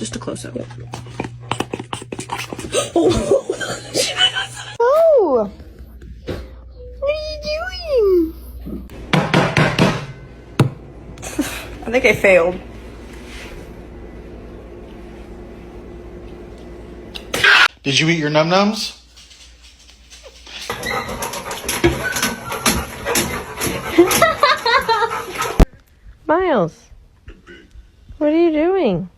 Just a close-up. Yep. Oh! What are you doing? I think I failed. Did you eat your num-nums? Miles, what are you doing?